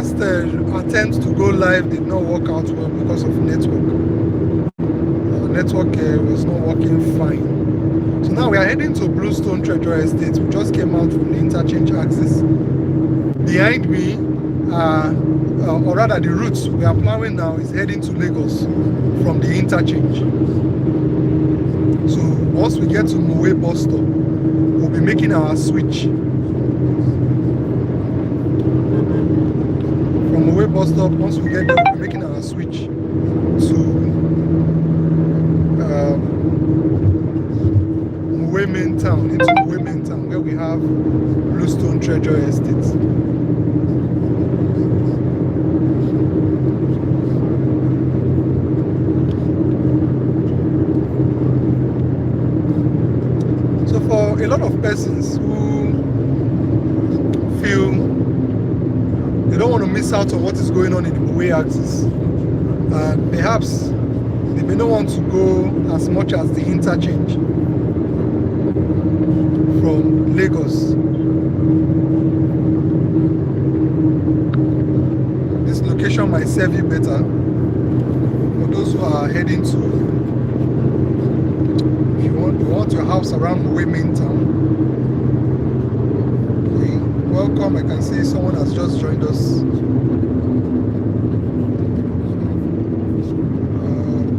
last attempt to go live did not work out well because of network. Network was not working fine. So now we are heading to Bluestone Treasure Estate. We just came out from the interchange axis. Behind me, or rather the route we are plowing now is heading to Lagos from the interchange. So once we get to Mowe bus stop, we'll be making our switch. From Mowe bus stop, once we get there, we'll be making our switch to Mowe main town, into Mowe main town, where we have Bluestone Treasure Estate. So for a lot of persons who feel they don't want to miss out on what is going on in the Mowe axis, and perhaps they may not want to go as much as the interchange from Lagos. This location might serve you better for those who are heading to, if you want your house around Mowe main town. Okay, welcome. I can see someone has just joined us.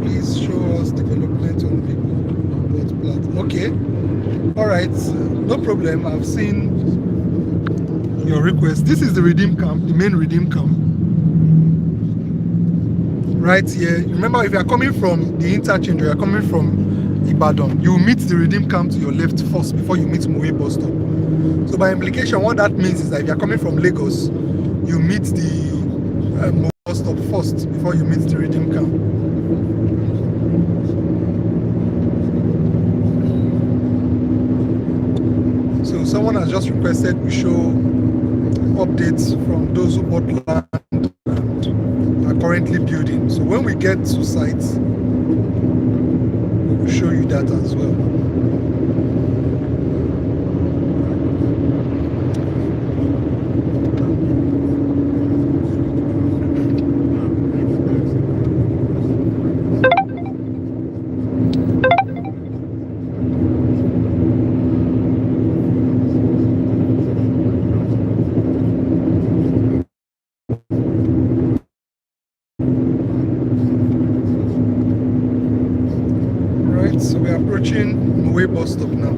Please show us development on people both platforms. Okay, all right, no problem. I've seen your request. This is the redeem camp, the main redeem camp. Right here. Remember, if you are coming from the interchange or you are coming from Ibadan, you meet the redeem camp to your left first before you meet Mowe bus stop. So by implication, what that means is that if you are coming from Lagos, you meet the Mowe bus stop first before you meet the redeem camp. So someone has just requested we show updates from those who bought land and are currently building. So when we get to sites, we will show you that as well. So we're approaching Mowe bus stop now.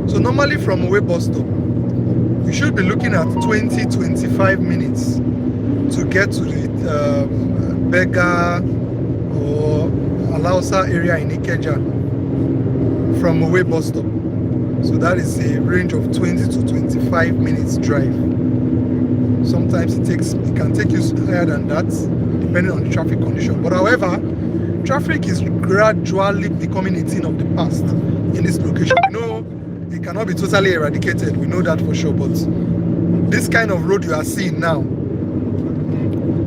So normally from Mowe bus stop, you should be looking at 20-25 minutes to get to the Bega or Alausa area in Ikeja from Mowe bus stop. So that is a range of 20 to 25 minutes drive. Sometimes it can take you higher than that, depending on the traffic condition. But however, traffic is gradually becoming a thing of the past in this location. We know it cannot be totally eradicated, we know that for sure, but this kind of road you are seeing now,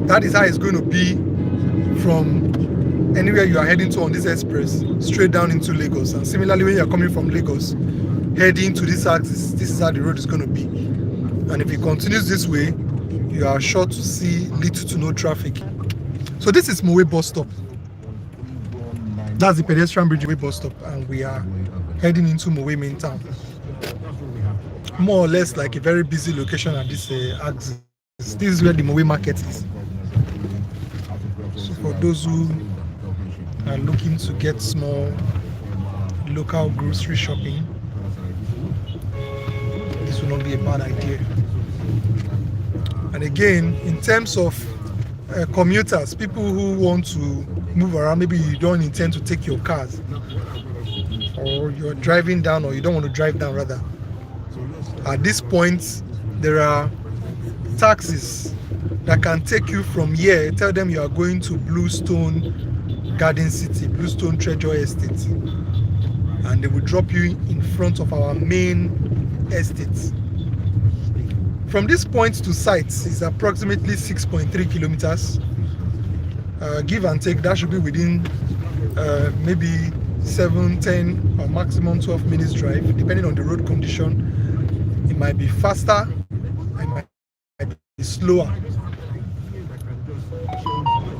that is how it's going to be from anywhere you are heading to on this express, straight down into Lagos. And similarly, when you are coming from Lagos, heading to this axis, this is how the road is going to be. And if it continues this way, you are sure to see little to no traffic. So this is Mowe bus stop. That's the pedestrian bridge bus stop, and we are heading into Mowe main town. More or less like a very busy location at this axis. This is where the Mowe market is. So for those who are looking to get small local grocery shopping, this will not be a bad idea. And again, in terms of commuters, people who want to move around, maybe you don't intend to take your cars, or you're driving down, or you don't want to drive down rather. At this point, there are taxis that can take you from here. Tell them you are going to Bluestone Garden City, Bluestone Treasure Estate, and they will drop you in front of our main estate. From this point to sites is approximately 6.3 kilometers. Give and take, that should be within maybe 7, 10 or maximum 12 minutes drive, depending on the road condition. It might be faster I might be slower.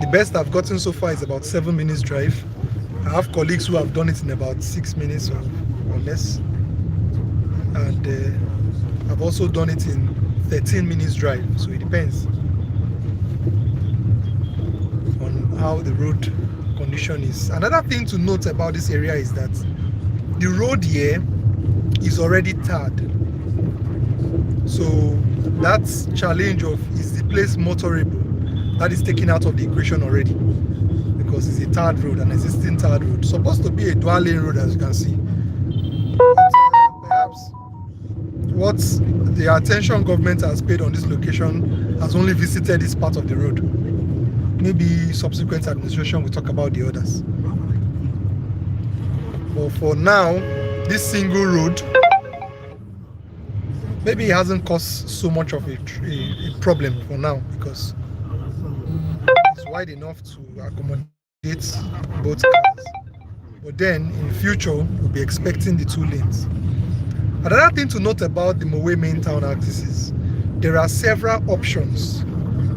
The best I've gotten so far is about 7 minutes drive. I have colleagues who have done it in about 6 minutes or less. And I've also done it in 13 minutes drive. So it depends on how the road condition is. Another thing to note about this area is that the road here is already tarred. So that challenge of is the place motorable, that is taken out of the equation already, because it's a tarred road, an existing tarred road. Supposed to be a dual lane road, as you can see. But perhaps what the attention government has paid on this location has only visited this part of the road. Maybe subsequent administration will talk about the others. But for now, this single road, maybe it hasn't caused so much of a problem for now, because it's wide enough to accommodate both cars. But then in future, we'll be expecting the 2 lanes. Another thing to note about the Mowe main town axis is there are several options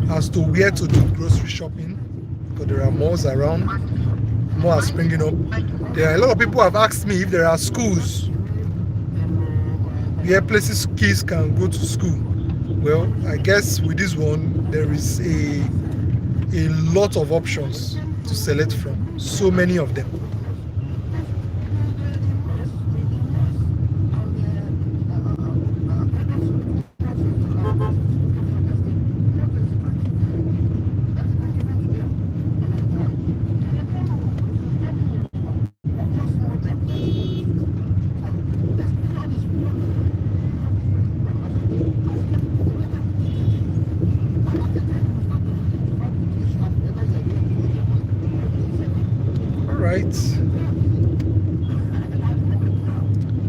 as to where to do grocery shopping, because there are malls around, more are springing up. There are a lot of people who have asked me if there are schools where places kids can go to school. Well, I guess with this one, there is a lot of options to select from, so many of them.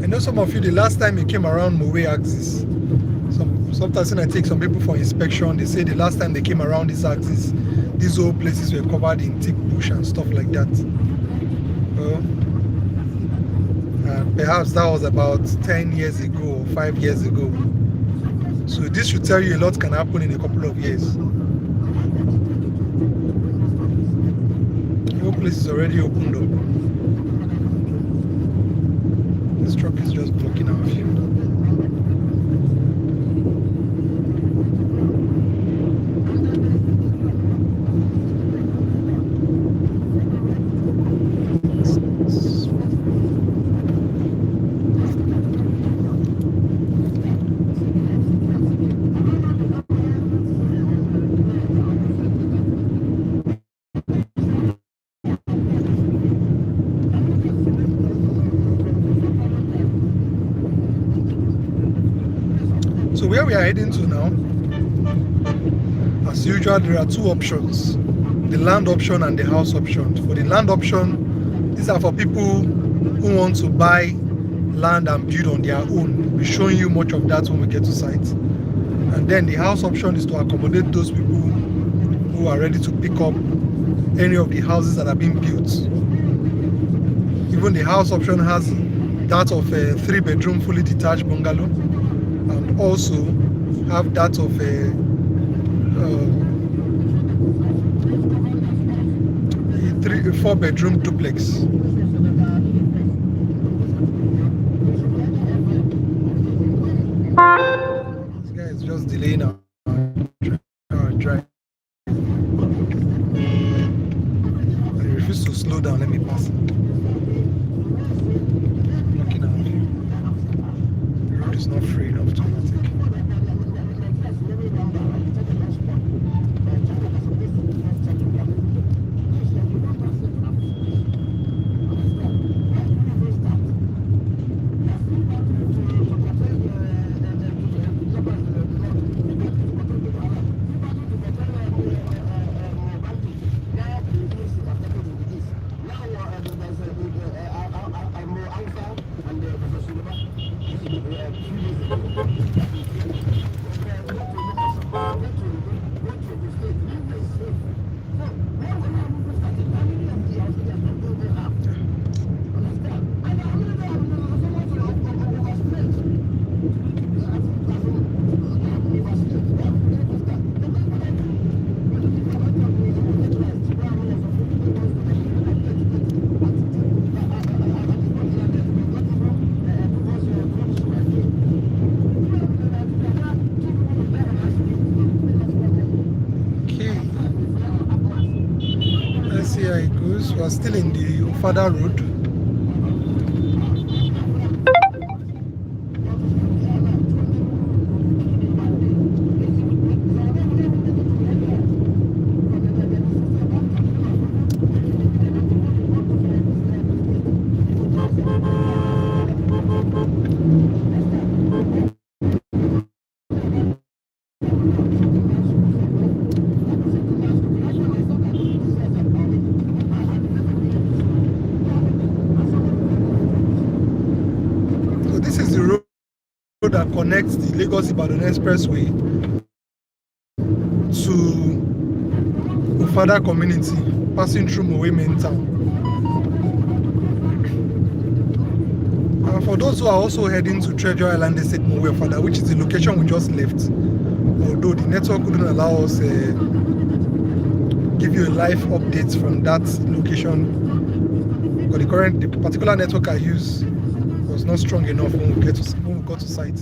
I know some of you, the last time you came around Mowe axis, sometimes when I take some people for inspection, they say the last time they came around this axis, these old places were covered in thick bush and stuff like that. Perhaps that was about 10 years ago or 5 years ago. So this should tell you a lot can happen in a couple of years. The whole place is already opened up. This truck is just blocking our view. So where we are heading to now, as usual, there are 2 options, the land option and the house option. For the land option, these are for people who want to buy land and build on their own. We'll be showing you much of that when we get to site. And then the house option is to accommodate those people who are ready to pick up any of the houses that are being built. Even the house option has that of a 3-bedroom fully detached bungalow, and also have that of a 4-bedroom duplex. This guy is just delaying our drive. I refuse to slow down. Let me pass. Looking at you. The road is not free enough to overtake. still in the Ofada Road. So this is the road that connects the Lagos-Ibadan Expressway to Ofada community, passing through Mowe main town. And for those who are also heading to Treasure Island Estate Mowe Ofada, which is the location we just left, although the network couldn't allow us give you a live update from that location, but the particular network I use was not strong enough when we got to site.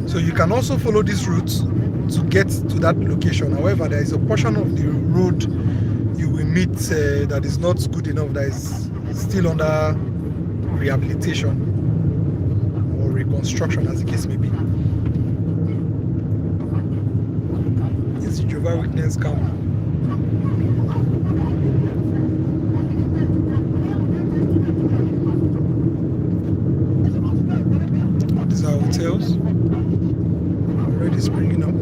So you can also follow this route to get to that location. However, there is a portion of the road you will meet that is not good enough, that is still under rehabilitation or reconstruction, as the case may be. It's Jehovah's Witness camp. These are hotels. Already springing up.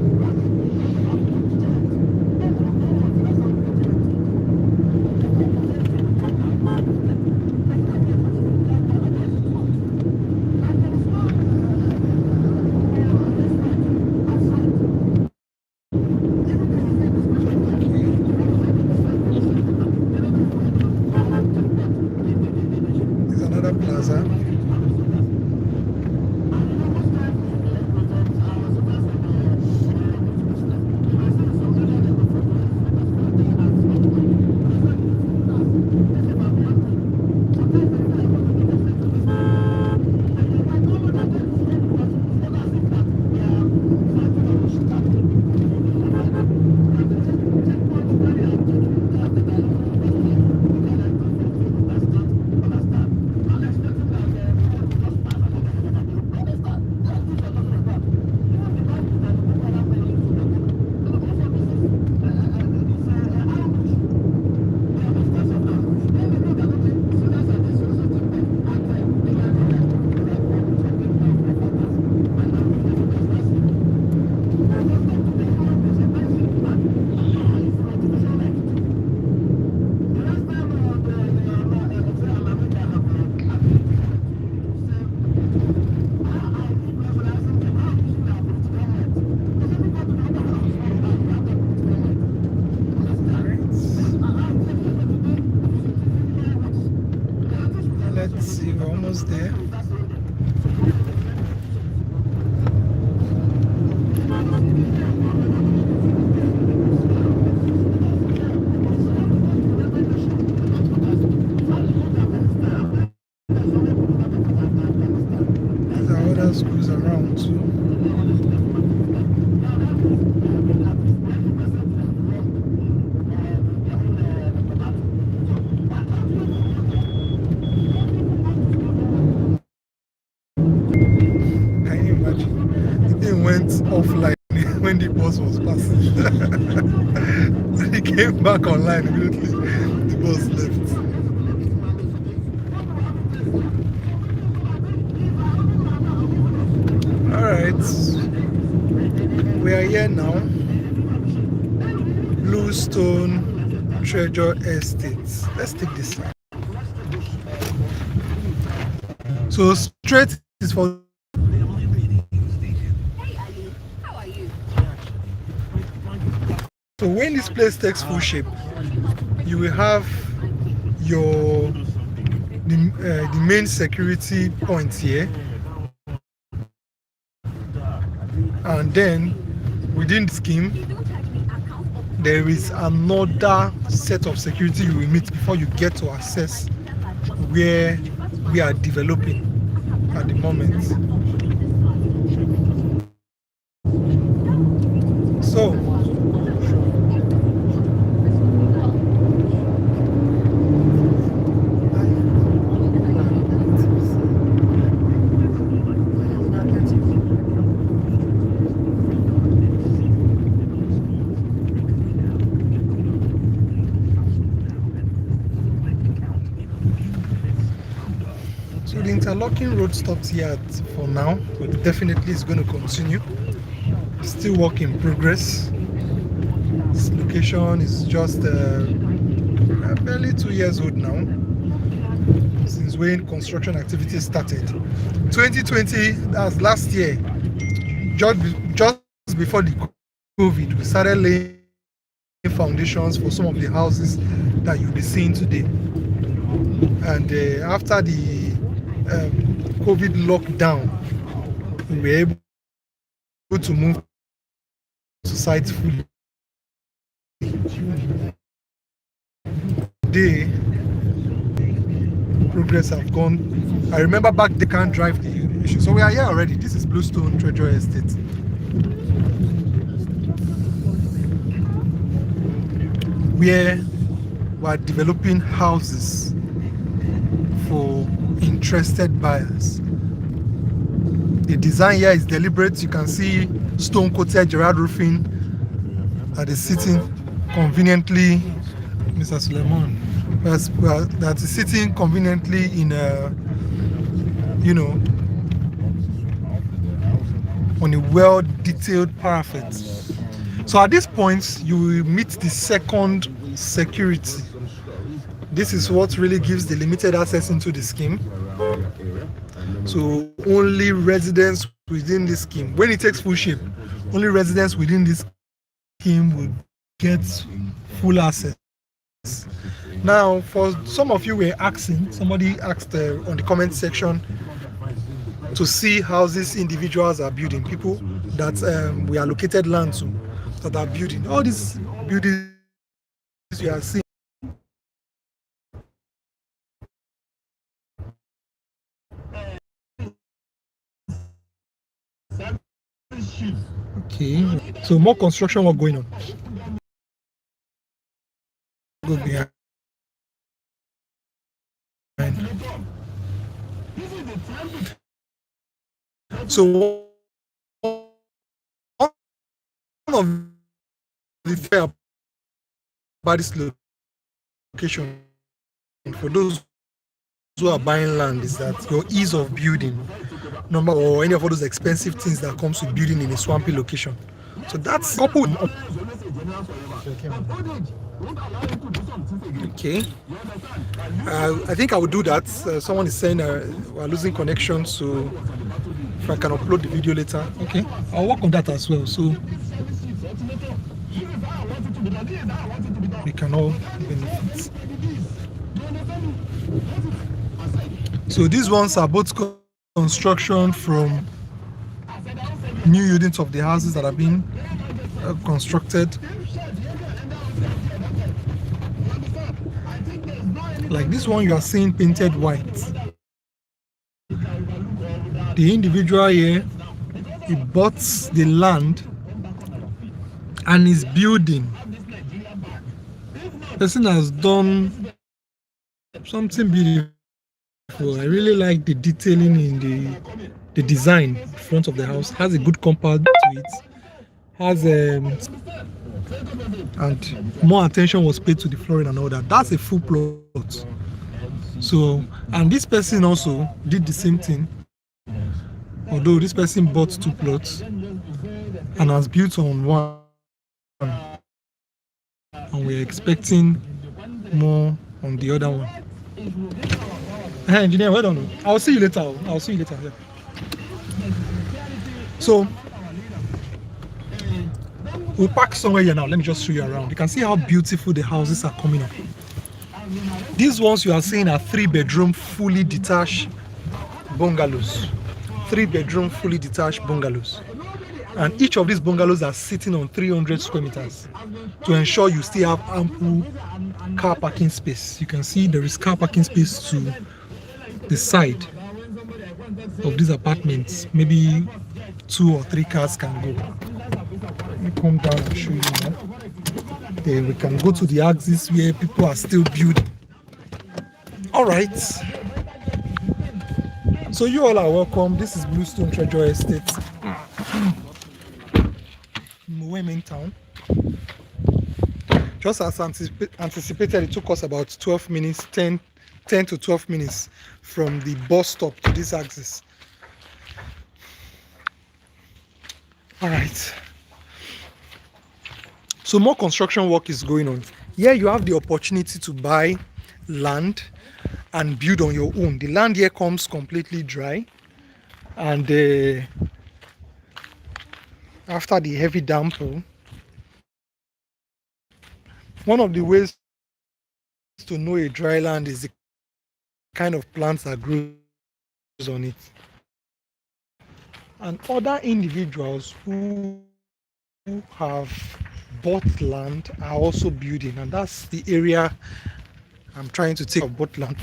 There's another plaza. Let's see, we're almost there. There are other schools around too. Went offline when the bus was passing. When he came back online immediately, the bus left. Alright, we are here now. Bluestone Treasure Estate. Let's take this side. So straight is for So when this place takes full shape, you will have the main security point here, and then within the scheme there is another set of security you will meet before you get to access where we are developing at the moment. So the interlocking road stops here for now, but definitely it's going to continue. Still work in progress. This location is just barely 2 years old now, since when construction activity started. 2020, that's last year, just before the COVID, we started laying foundations for some of the houses that you'll be seeing today. And after the COVID lockdown, we were able to move to site fully. Today, progress have gone. I remember back they can't drive the issue. So we are here already. This is Bluestone Treasure Estate. Where we're developing houses for interested buyers. The design here is deliberate. You can see stone coated Gerard roofing that is sitting conveniently, Mr. Suleiman, that is sitting conveniently in a, on a well detailed parapet. So at this point, you will meet the second security. This is what really gives the limited access into the scheme. So only residents within this scheme, when it takes full shape, only residents within this scheme will get full access. Now, for some of you were asking, somebody asked on the comment section to see houses individuals are building, people that we allocated land to that are building. All these buildings you are seeing. Okay, so more construction work going on. Go behind. So one of the fair about this location for those who are buying land is that your ease of building, number or any of all those expensive things that comes with building in a swampy location. So that's coupled. Okay. I think I will do that. Someone is saying we're losing connection, so if I can upload the video later. Okay, I'll work on that as well. So we can all benefit. So these ones are both construction from new units of the houses that have been constructed. Like this one you are seeing painted white. The individual here, he bought the land and is building. Person has done something beautiful. I really like the detailing in the design front of the house. Has a good compound to it. Has and more attention was paid to the flooring and all that. That's a full plot. So, and this person also did the same thing. Although this person bought 2 plots and has built on one, and we're expecting more on the other one. Hey, engineer, well done. I'll see you later. I'll see you later. Yeah. So we'll park somewhere here now. Let me just show you around. You can see how beautiful the houses are coming up. These ones you are seeing are 3-bedroom fully detached bungalows. 3-bedroom fully detached bungalows. And each of these bungalows are sitting on 300 square meters to ensure you still have ample car parking space. You can see there is car parking space to the side of these apartments. Maybe 2 or 3 cars can go. Let me come down and show you now. Then we can go to the axis where people are still building. All right. So you all are welcome. This is Bluestone Treasure Estate, Mowe main town. Just as anticipated, it took us about 12 minutes, 10 10 to 12 minutes from the bus stop to this axis. All right. So more construction work is going on. Here you have the opportunity to buy land and build on your own. The land here comes completely dry, and after the heavy downpour, one of the ways to know a dry land is the kind of plants that grows on it. And other individuals who have bought land are also building, and that's the area I'm trying to take of bought land.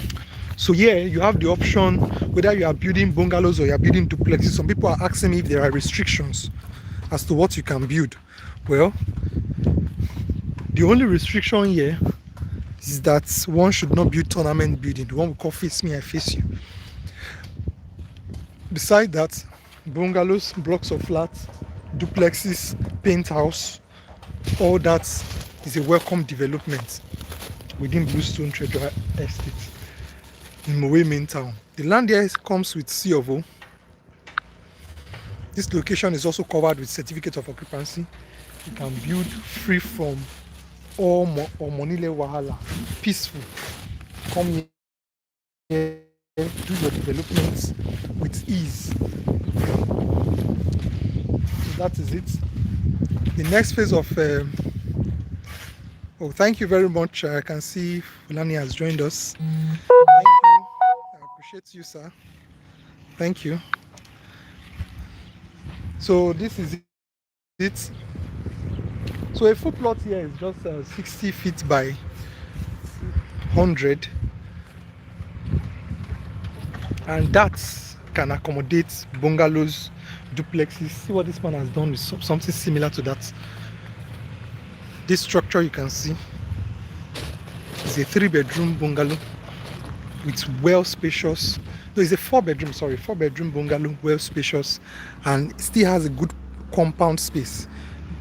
So here you have the option whether you are building bungalows or you are building duplexes. Some people are asking me if there are restrictions as to what you can build. Well, the only restriction here is that one should not build tournament building, the one we call face me, I face you. Beside that, bungalows, blocks of flats, duplexes, penthouse, all that is a welcome development within Bluestone Treasure Estate in Mowe main town. The land here comes with C of O. This location is also covered with certificate of occupancy. You can build free from all monile wahala, peaceful. Come here, do your developments with ease. So that is it. The next phase of oh, thank you very much. I can see Fulani has joined us. Thank you. I appreciate you, sir. Thank you. So this is it. So a full plot here is just 60 feet by 100, and that can accommodate bungalows, duplexes. See what this man has done is something similar to that. This structure you can see is a 3-bedroom bungalow with well spacious. No, it's a 4-bedroom, sorry, 4-bedroom bungalow, well spacious, and still has a good compound space.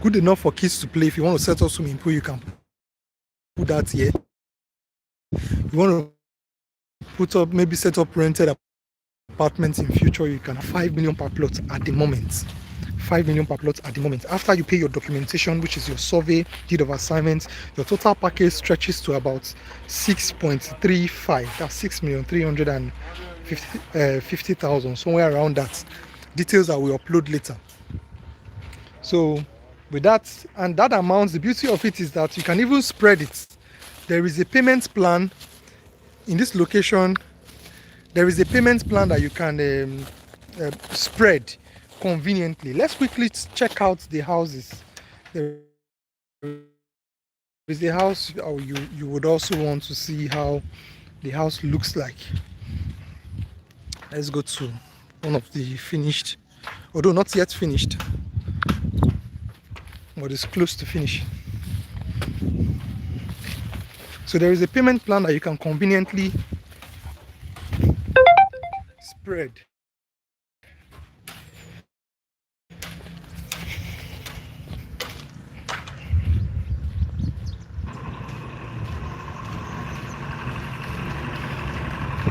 Good enough for kids to play. If you want to set up swimming pool, you can put that here. You want to put up, maybe set up rented apartments in future, you can have 5 million per plot at the moment. 5 million per plot at the moment. After you pay your documentation, which is your survey, deed of assignment, your total package stretches to about 6.35. That's 6,350,000, somewhere around that. Details I will upload later. So with that, and that amount, the beauty of it is that you can even spread it. There is a payment plan in this location. There is a payment plan that you can spread conveniently. Let's quickly check out the houses. There is a house, or you would also want to see how the house looks like. Let's go to one of the finished, although not yet finished, but it's close to finish. So there is a payment plan that you can conveniently spread.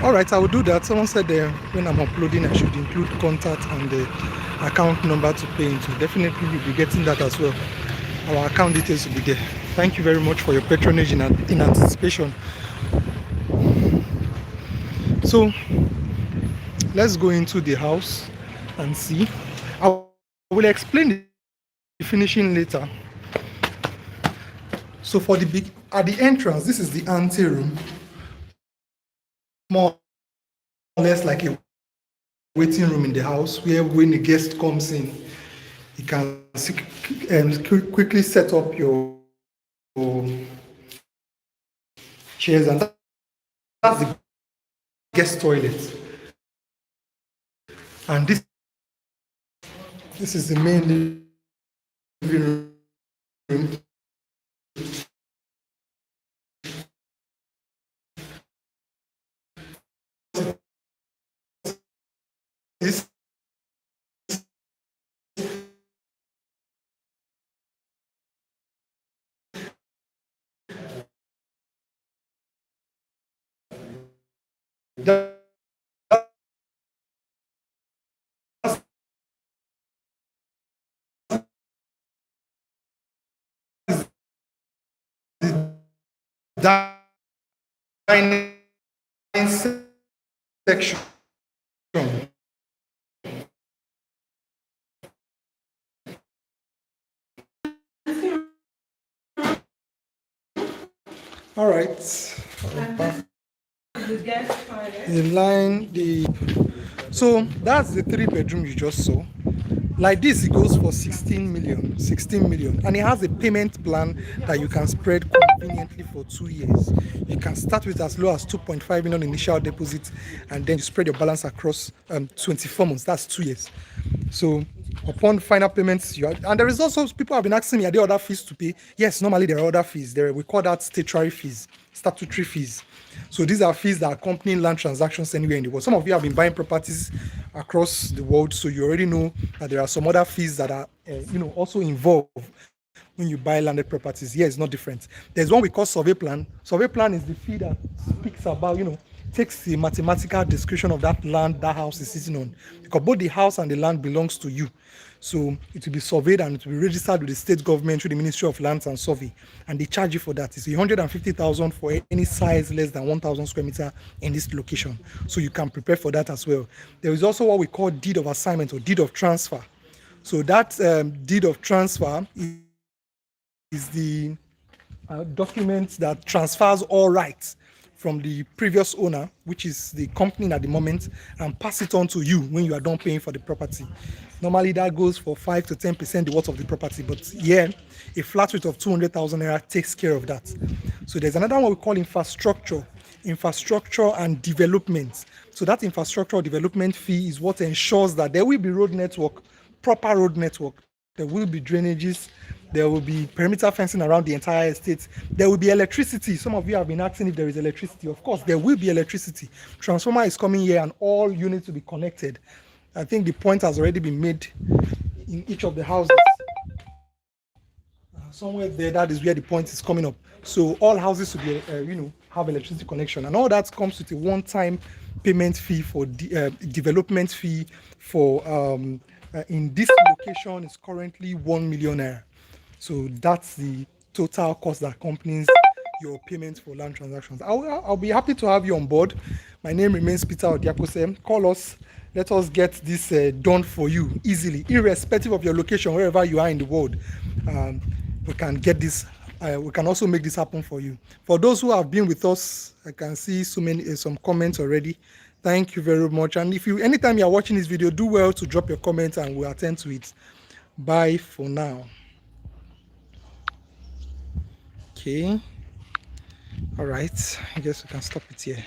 All right, I will do that. Someone said when I'm uploading, I should include contact and the account number to pay into. Definitely, you'll be getting that as well. Our account details will be there. Thank you very much for your patronage in anticipation. So let's go into the house and see. I will explain the finishing later. So for at the entrance, this is the ante room, more or less like a waiting room in the house, where when the guest comes in, you can quickly set up your chairs, and that's the guest toilet. And this is the main living room. This That's the dining section. All right. The line, so that's the 3-bedroom you just saw. Like this, it goes for 16 million, and it has a payment plan that you can spread conveniently for 2 years. You can start with as low as 2.5 million initial deposit, and then you spread your balance across 24 months. That's 2 years. So upon final payments, and there is also, people have been asking me, are there other fees to pay? Yes, normally there are other fees. We call that statutory fees. So these are fees that accompany land transactions anywhere in the world. Some of you have been buying properties across the world, so you already know that there are some other fees that are also involved when you buy landed properties. Here it's not different. There's one we call survey plan. Survey plan is the fee that speaks about, takes the mathematical description of that land that house is sitting on, because both the house and the land belongs to you. So it will be surveyed and it will be registered with the state government through the Ministry of Lands and Survey, and they charge you for that. It's 150,000 for any size less than 1,000 square meter in this location. So you can prepare for that as well. There is also what we call deed of assignment or deed of transfer. So that deed of transfer is the document that transfers all rights from the previous owner, which is the company at the moment, and pass it on to you when you are done paying for the property. Normally that goes for 5 to 10% the worth of the property, but here a flat rate of 200,000 naira takes care of that. So there's another one we call infrastructure and development. So that infrastructure development fee is what ensures that there will be road network, proper road network. There will be drainages, there will be perimeter fencing around the entire estate, there will be electricity. Some of you have been asking if there is electricity. Of course, there will be electricity. Transformer is coming here and all units will be connected. I think the point has already been made in each of the houses. Somewhere there, that is where the point is coming up. So all houses will be, have electricity connection, and all that comes with a one-time payment fee for development fee for in this location is currently 1 million naira. So that's the total cost that accompanies your payments for land transactions. I'll be happy to have you on board. My name remains Peter Odiakose. Call us. Let us get this done for you easily, irrespective of your location, wherever you are in the world. We can get this. We can also make this happen for you. For those who have been with us, I can see some comments already. Thank you very much. And if anytime you are watching this video, do well to drop your comments and we'll attend to it. Bye for now. Okay. All right. I guess we can stop it here.